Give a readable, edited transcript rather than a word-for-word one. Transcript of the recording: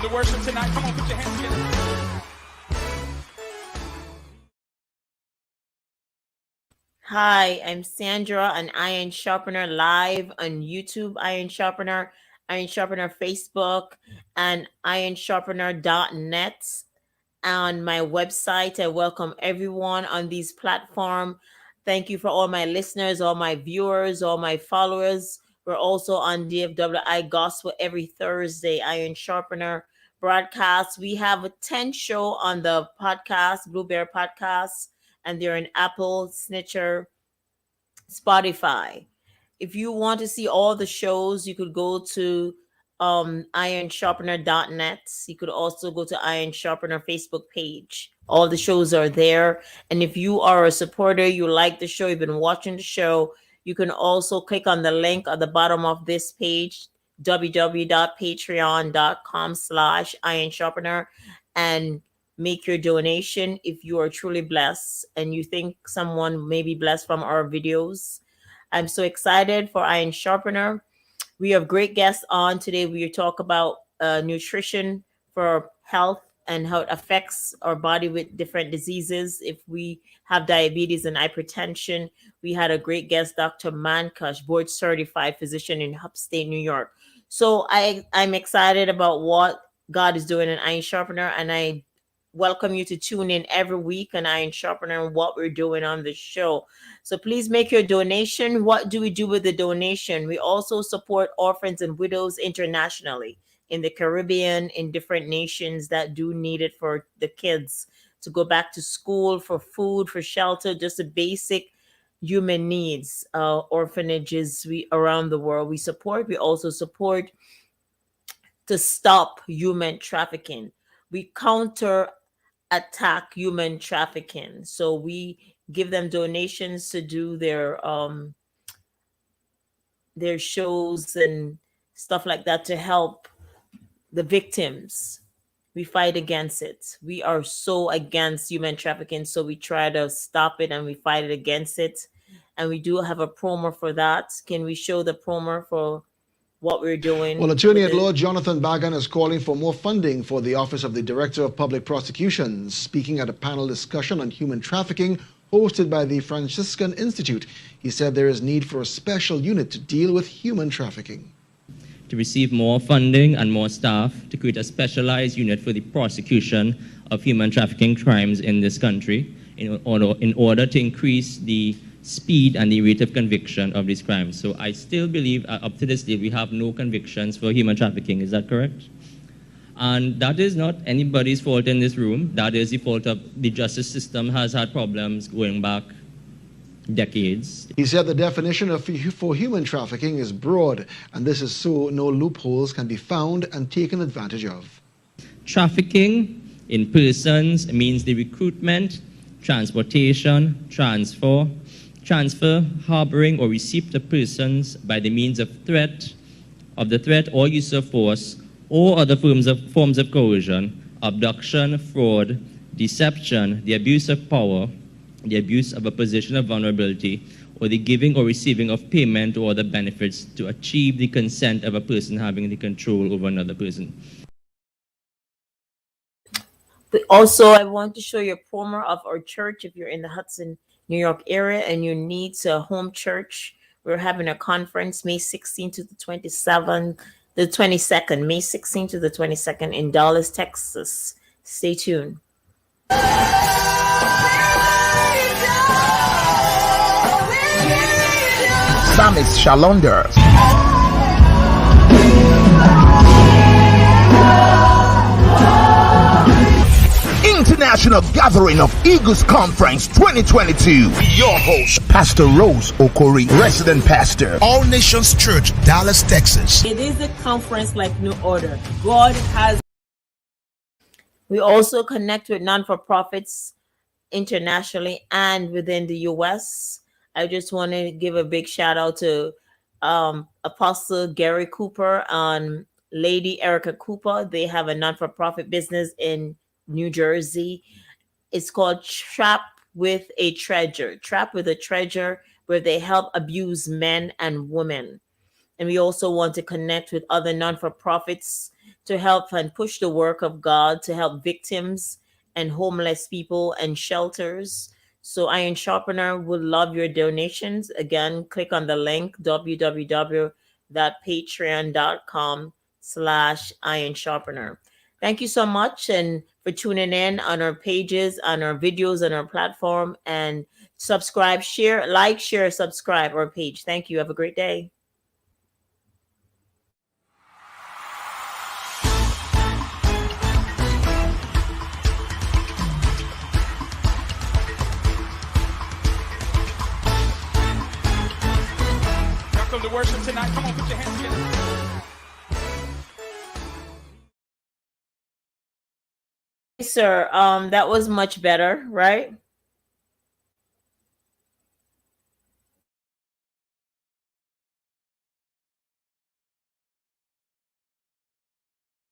the worship tonight. Come on, put your hands together. Hi, I'm Sandra, an Iron Sharpener live on YouTube, Iron Sharpener Facebook, and ironsharpener.net. On my website, I welcome everyone on these platforms. Thank you for all my listeners, all my viewers, all my followers. We're also on DFWI Gospel every Thursday, Iron Sharpener broadcast. We have a 10 show on the podcast, Blueberry Podcast, and they're in Apple, Snitcher, Spotify. If you want to see all the shows, you could go to ironsharpener.net. You could also go to Iron Sharpener Facebook page. All the shows are there. And if you are a supporter, you like the show, you've been watching the show, you can also click on the link at the bottom of this page, www.patreon.com/Iron Sharpener, and make your donation if you are truly blessed and you think someone may be blessed from our videos. I'm so excited for Iron Sharpener. We have great guests on today. We talk about nutrition for health and how it affects our body with different diseases. If we have diabetes and hypertension, we had a great guest, Dr. Mankush, board certified physician in upstate New York. So I'm excited about what God is doing in Iron Sharpener, and I welcome you to tune in every week on Iron Sharpener and what we're doing on the show. So please make your donation. What do we do with the donation? We also support orphans and widows internationally in the Caribbean, in different nations that do need it for the kids to go back to school, for food, for shelter, just the basic human needs. Orphanages around the world we support. We also support to stop human trafficking. We counter attack human trafficking. So we give them donations to do their shows and stuff like that to help the victims. We fight against it. We are so against human trafficking, so we try to stop it and we fight it against it. And we do have a promo for that. Can we show the promo for what we're doing? Well, Attorney at Law Jonathan Bagan is calling for more funding for the Office of the Director of Public Prosecutions. Speaking at a panel discussion on human trafficking hosted by the Franciscan Institute, he said there is need for a special unit to deal with human trafficking. To receive more funding and more staff to create a specialized unit for the prosecution of human trafficking crimes in this country in order to increase the speed and the rate of conviction of these crimes. So I still believe up to this day we have no convictions for human trafficking. Is that correct? And that is not anybody's fault in this room. That is the fault of the justice system has had problems going back decades. He said the definition for human trafficking is broad, and this is so no loopholes can be found and taken advantage of. Trafficking in persons means the recruitment, transportation, transfer, harboring, or receipt of persons by the means of threat or use of force or other forms of coercion, abduction, fraud, deception, the abuse of power, the abuse of a position of vulnerability, or the giving or receiving of payment or other benefits to achieve the consent of a person having the control over another person. But also, I want to show you a promo of our church. If you're in the Hudson, New York area and you need a home church, we're having a conference May 16th to the 22nd, May 16th to the 22nd in Dallas, Texas. Stay tuned. Psalmist Shalonder. International Gathering of Eagles Conference 2022. Your host, Pastor Rose Okori, resident pastor, All Nations Church, Dallas, Texas. It is a conference like no other. God has. We also connect with non-for-profits internationally and within the U.S. I just want to give a big shout out to Apostle Gary Cooper and Lady Erica Cooper. They have a non-for-profit business in New Jersey. It's called Trap with a Treasure, where they help abused men and women. And we also want to connect with other non-for-profits to help and push the work of God to help victims and homeless people and shelters. So Iron Sharpener would love your donations. Again, click on the link www.patreon.com/Iron Sharpener. Thank you so much and for tuning in on our pages, on our videos, on our platform, and subscribe, share, like, share, subscribe our page. Thank you. Have a great day. Welcome to worship tonight. Come on, put your hands together. Sir, that was much better, right?